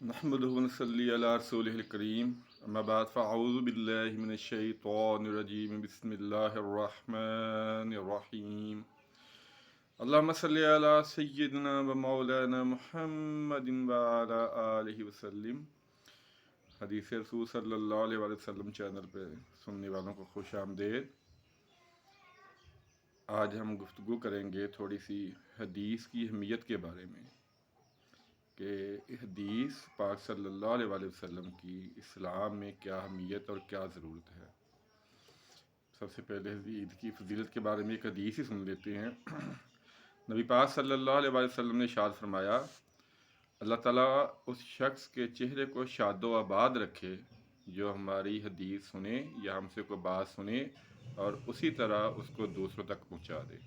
नहमदुहु व नसल्ली अला रसूलिहिल करीम अम्मा बाद फ़अऊज़ु बिल्लाहि मिनश शैतानिर रजीम बिस्मिल्लाहिर रहमानिर रहीम अल्लाहुम्मा सल्लि अला सय्यिदिना व मौलाना मुहम्मदिन व अला आलिहि वसल्लम। हदीस रसूल सल्लल्लाहु अलैहि वसल्लम चैनल पे सुनने वालों को खुश आमदेद। आज हम गुफ्तगू करेंगे थोड़ी सी हदीस की अहमियत के बारे में कि हदीस पाक सल्लल्लाहु अलैहि वसल्लम की इस्लाम में क्या अहमियत और क्या ज़रूरत है। सबसे पहले ईद की फजीलत के बारे में एक हदीस ही सुन लेते हैं। नबी पाक सल्लल्लाहु अलैहि वसल्लम ने इरशाद फरमाया, अल्लाह ताला उस शख्स के चेहरे को शादो आबाद रखे जो हमारी हदीस सुने या हमसे कोई बात सुने और उसी तरह उसको दूसरों तक पहुंचा दे।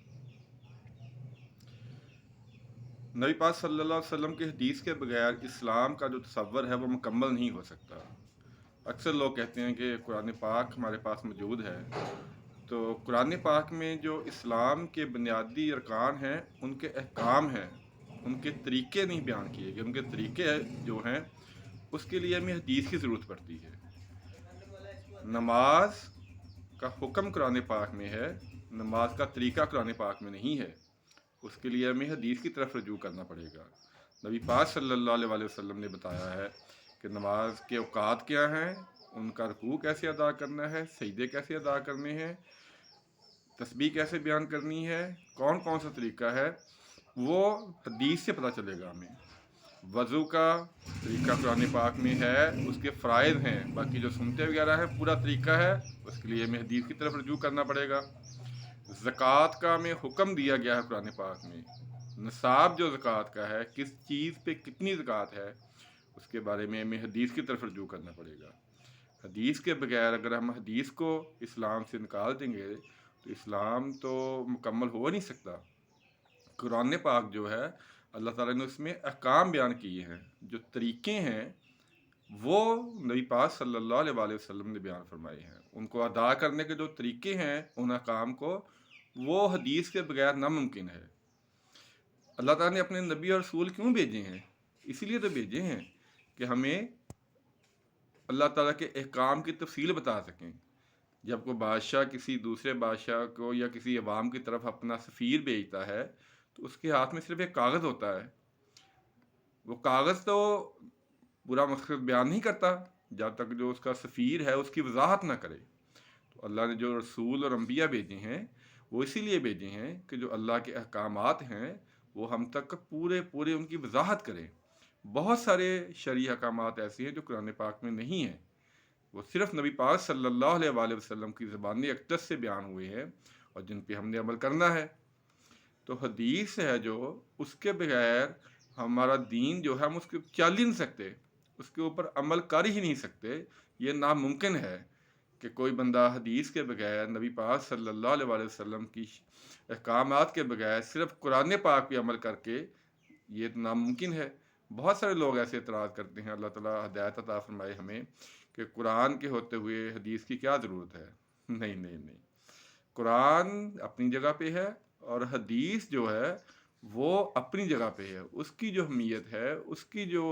नबी पाक सल्लल्लाहु अलैहि वसल्लम की हदीस के बगैर इस्लाम का जो तसव्वुर है वो मुकम्मल नहीं हो सकता। अक्सर लोग कहते हैं कि कुरान पाक हमारे पास मौजूद है, तो कुरान पाक में जो इस्लाम के बुनियादी अरकान हैं, उनके अहकाम हैं, उनके तरीके नहीं बयान किए गए। उनके तरीके जो हैं उसके लिए हमें हदीस की ज़रूरत पड़ती है। नमाज का हुक्म कुरान पाक में है, नमाज का तरीका कुरान पाक में नहीं है। उसके लिए हमें हदीस की तरफ रजू करना पड़ेगा। नबी पाक सल्लल्लाहु अलैहि वसल्लम ने बताया है कि नमाज के औकात क्या हैं, उनका रुकू कैसे अदा करना है, सजदे कैसे अदा करने हैं, तस्बीह कैसे बयान करनी है, कौन कौन सा तरीका है, वो हदीस से पता चलेगा हमें। वज़ू का तरीका कुरान पाक में है, उसके फ़राइज़ हैं, बाकी जो सुनते वगैरह हैं पूरा तरीका है, उसके लिए हमें हदीस की तरफ रजू करना पड़ेगा। ज़कात का हमें हुक्म दिया गया है कुरान पाक में। निसाब जो ज़कात का है, किस चीज़ पे कितनी ज़कात है, उसके बारे में हमें हदीस की तरफ रजू करना पड़ेगा। हदीस के बगैर अगर हम हदीस को इस्लाम से निकाल देंगे तो इस्लाम तो मुकम्मल हो नहीं सकता। कुरान पाक जो है अल्लाह ताला ने उसमें अहकाम बयान किए हैं, जो तरीके हैं वो नबी पाक सल्लल्लाहु अलैहि वसल्लम ने बयान फरमाए हैं। उनको अदा करने के जो तरीके हैं उन अहकाम को, वो हदीस के बगैर नामुमकिन है। अल्लाह ताला ने अपने नबी और रसूल क्यों भेजे हैं? इसीलिए तो भेजे हैं कि हमें अल्लाह ताला के अहकाम की तफसील बता सकें। जब कोई बादशाह किसी दूसरे बादशाह को या किसी अवाम की तरफ अपना सफ़ीर भेजता है तो उसके हाथ में सिर्फ एक कागज़ होता है। वो कागज़ तो पूरा मकसद बयान नहीं करता जब तक जो उसका सफ़ीर है उसकी वजाहत ना करे। तो अल्लाह ने जो रसूल और अम्बिया भेजे हैं वो इसीलिए भेजे हैं कि जो अल्लाह के अहकामात हैं वो हम तक पूरे पूरे उनकी वजाहत करें। बहुत सारे शरई अहकामात ऐसे हैं जो कुरान पाक में नहीं हैं, वो सिर्फ नबी पाक सल्लल्लाहु अलैहि वसल्लम की ज़बानी अक़दस से बयान हुए हैं और जिन पे हमने अमल करना है। तो हदीस है जो, उसके बगैर हमारा दीन जो है हम उसके चल ही नहीं सकते, उसके ऊपर अमल कर ही नहीं सकते। ये नामुमकिन है कि कोई बंदा हदीस के बगैर, नबी पाक सल्लल्लाहु अलैहि वसल्लम की अहकामात के बगैर सिर्फ कुरान पाक पे अमल करके, ये तो नामुमकिन है। बहुत सारे लोग ऐसे एतराज़ करते हैं, अल्लाह ताला हिदायत अता फरमाए हमें, कि कुरान के होते हुए हदीस की क्या ज़रूरत है। नहीं नहीं नहीं, कुरान अपनी जगह पे है और हदीस जो है वो अपनी जगह पे है। उसकी जो अहमियत है, उसकी जो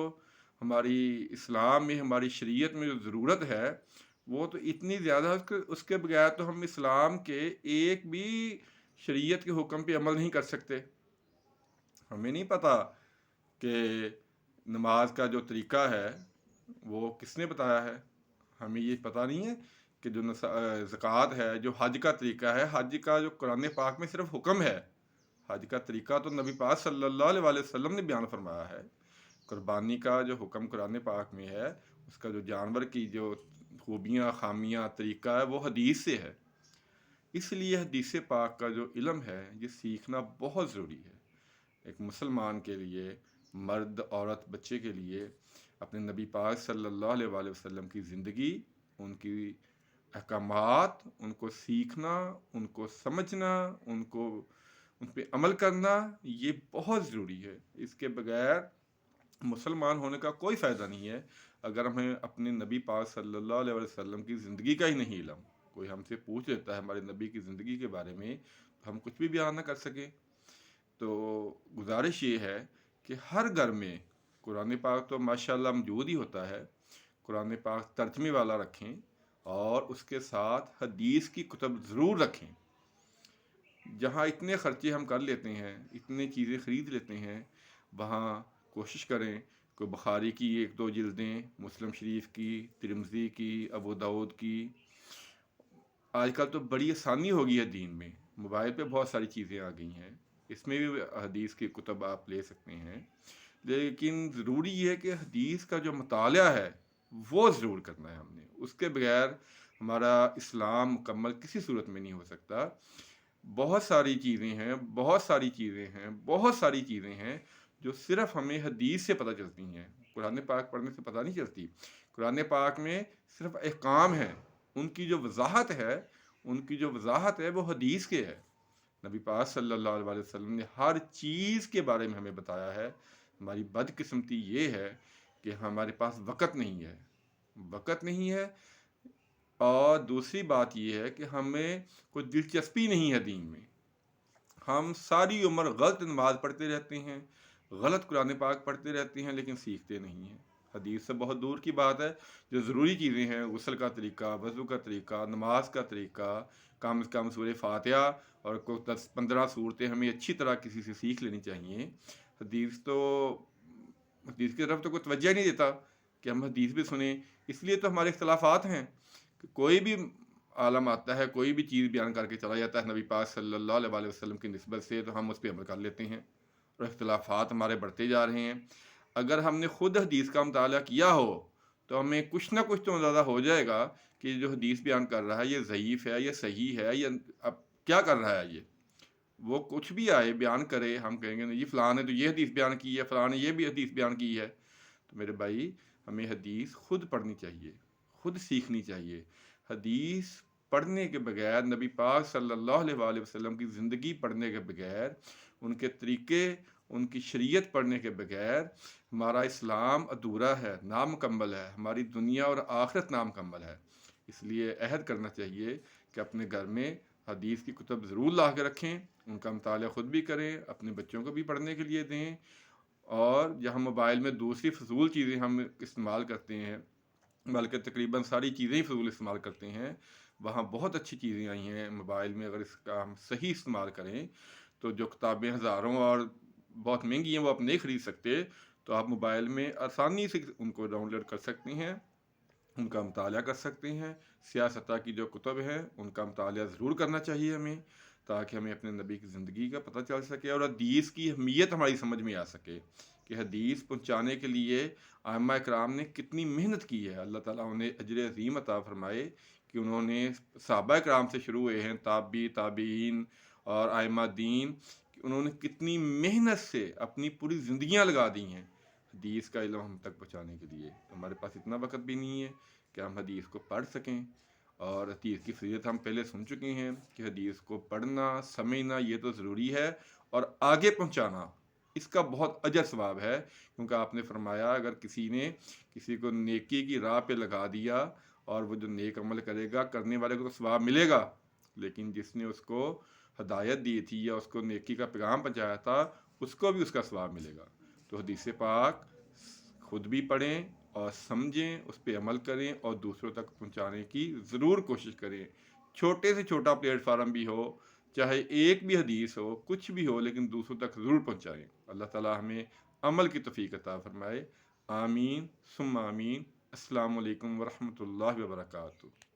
हमारी इस्लाम में, हमारी शरीयत में जो ज़रूरत है वो तो इतनी ज़्यादा है, उसके बगैर तो हम इस्लाम के एक भी शरीयत के हुक्म पे अमल नहीं कर सकते। हमें नहीं पता कि नमाज का जो तरीका है वो किसने बताया है। हमें ये पता नहीं है कि जो ज़कात है, जो हज का तरीका है, हज का जो कुरान पाक में सिर्फ हुक्म है, हज का तरीका तो नबी पाक सल्लल्लाहु अलैहि वसल्लम ने बयान फरमाया है। कुर्बानी का जो हुक्म कुरान पाक में है, उसका जो जानवर की जो खूबियाँ, खामियाँ, तरीका है वो हदीस से है। इसलिए हदीस पाक का जो इल्म है ये सीखना बहुत ज़रूरी है एक मुसलमान के लिए, मर्द, औरत, बच्चे के लिए। अपने नबी पाक सल्लल्लाहु अलैहि वसल्लम की ज़िंदगी, उनकी अहकामात, उनको सीखना, उनको समझना, उनको उन पे अमल करना, ये बहुत ज़रूरी है। इसके बगैर मुसलमान होने का कोई फ़ायदा नहीं है। अगर हमें अपने नबी पाक सल्लल्लाहु अलैहि वसल्लम की ज़िंदगी का ही नहीं इल्म, कोई हमसे पूछ लेता है हमारे नबी की ज़िंदगी के बारे में, तो हम कुछ भी बयान ना कर सकें। तो गुजारिश ये है कि हर घर में कुरान पाक तो माशाल्लाह मौजूद ही होता है, कुरान पाक तर्जमे वाला रखें और उसके साथ हदीस की कुतुब ज़रूर रखें। जहाँ इतने खर्चे हम कर लेते हैं, इतनी चीज़ें ख़रीद लेते हैं, वहाँ कोशिश करें कोई बुखारी की 1-2 जिल्दें, मुस्लिम शरीफ की, तिरमिज़ी की, अबू दाऊद की। आजकल तो बड़ी आसानी हो गई है दीन में, मोबाइल पे बहुत सारी चीज़ें आ गई हैं, इसमें भी हदीस की कुतुब आप ले सकते हैं। लेकिन ज़रूरी ये है कि हदीस का जो मुताला है वो ज़रूर करना है हमने, उसके बगैर हमारा इस्लाम मुकम्मल किसी सूरत में नहीं हो सकता। बहुत सारी चीज़ें हैं, बहुत सारी चीज़ें हैं, बहुत सारी चीज़ें हैं जो सिर्फ़ हमें हदीस से पता चलती हैं, कुरान पाक पढ़ने से पता नहीं चलती। कुरान पाक में सिर्फ़ अहकाम हैं, उनकी जो वज़ाहत है वो हदीस के है। नबी पाक सल्लल्लाहु अलैहि वसल्लम ने हर चीज़ के बारे में हमें बताया है। हमारी बदकिस्मती ये है कि हमारे पास वक़्त नहीं है और दूसरी बात ये है कि हमें कोई दिलचस्पी नहीं है दीन में। हम सारी उम्र गलत नमाज पढ़ते रहते हैं, गलत कुरान पाक पढ़ते रहते हैं, लेकिन सीखते नहीं हैं। हदीस से बहुत दूर की बात है। जो ज़रूरी चीज़ें हैं, गुस्ल का तरीका, वज़ू का तरीका, नमाज का तरीका, कम से कम सूरह फातिहा और को 10-15 सूरतें हमें अच्छी तरह किसी से सीख लेनी चाहिए। हदीस हदीस की तरफ तो कोई तवज्जो नहीं देता कि हम हदीस भी सुने। इसलिए तो हमारे इख्तलाफात हैं कि कोई भी आलम आता है, कोई भी चीज़ बयान करके चला जाता है नबी पाक सल्लल्लाहु अलैहि वसल्लम की निस्बत से, तो हम उस पे अमल कर लेते हैं और इख्तलाफात हमारे बढ़ते जा रहे हैं। अगर हमने खुद हदीस का मुताला किया हो तो हमें कुछ ना कुछ तो अंदाज़ा हो जाएगा कि जो हदीस बयान कर रहा है ये ज़ईफ़ है, ये सही है, ये अब क्या कर रहा है ये। वो कुछ भी आए बयान करे, हम कहेंगे नहीं जी फ़लाँ ने तो ये हदीस बयान की है, फ़लाँ ने ये भी हदीस बयान की है। तो मेरे भाई, हमें हदीस खुद पढ़नी चाहिए, खुद सीखनी चाहिए। हदीस पढ़ने के बगैर, नबी पाक सल्लल्लाहु अलैहि वसल्लम की ज़िंदगी पढ़ने के बगैर, उनके तरीके, उनकी शरीयत पढ़ने के बगैर हमारा इस्लाम अधूरा है, नामुकम्मल है, हमारी दुनिया और आखिरत नामुकम्मल है। इसलिए अहद करना चाहिए कि अपने घर में हदीस की कुतुब ज़रूर ला के रखें, उनका मुताला ख़ुद भी करें, अपने बच्चों को भी पढ़ने के लिए दें। और जहाँ मोबाइल में दूसरी फ़ज़ूल चीज़ें हम इस्तेमाल करते हैं, बल्कि तकरीबन सारी चीज़ें ही फ़ज़ूल इस्तेमाल करते हैं, वहाँ बहुत अच्छी चीज़ें आई हैं मोबाइल में। अगर इसका हम सही इस्तेमाल करें तो जो किताबें हज़ारों और बहुत महंगी हैं वो आप नहीं ख़रीद सकते, तो आप मोबाइल में आसानी से उनको डाउनलोड कर सकते हैं, उनका मुताला कर सकते हैं। सियासत की जो कुतुब हैं उनका मुताला ज़रूर करना चाहिए हमें, ताकि हमें अपने नबी की ज़िंदगी का पता चल सके और हदीस की अहमियत हमारी समझ में आ सके कि हदीस पहुँचाने के लिए आइम्मा इकराम ने कितनी मेहनत की है। अल्लाह ताला उन्हें अजर अज़ीम अता फ़रमाए कि उन्होंने सहाबा इकराम से शुरू हुए हैं, ताबीन और आइम्मा दीन, कि उन्होंने कितनी मेहनत से अपनी पूरी ज़िंदगियाँ लगा दी हैं हदीस का इल्म हम तक पहुँचाने के लिए। तो हमारे पास इतना वक़्त भी नहीं है कि हम हदीस को पढ़ सकें। और हदीस की फ़ज़ीलत हम पहले सुन चुके हैं कि हदीस को पढ़ना, समझना ये तो ज़रूरी है, और आगे पहुँचाना इसका बहुत अजर सवाब है। क्योंकि आपने फरमाया अगर किसी ने किसी को नेकी की राह पे लगा दिया और वो जो नेक अमल करेगा, करने वाले को तो सवाब मिलेगा, लेकिन जिसने उसको हदायत दी थी या उसको नेकी का पैगाम पहुँचाया था, उसको भी उसका सवाब मिलेगा। तो हदीस पाक खुद भी पढ़ें और समझें, उस पे अमल करें और दूसरों तक पहुंचाने की ज़रूर कोशिश करें। छोटे से छोटा प्लेटफार्म भी हो, चाहे एक भी हदीस हो, कुछ भी हो, लेकिन दूसरों तक ज़रूर पहुंचाएं। अल्लाह ताला हमें अमल की तौफीक अता फरमाए। आमीन सुम्मा आमीन। अस्सलामु अलैकुम वरहमतुल्लाहि वबरकातुहू।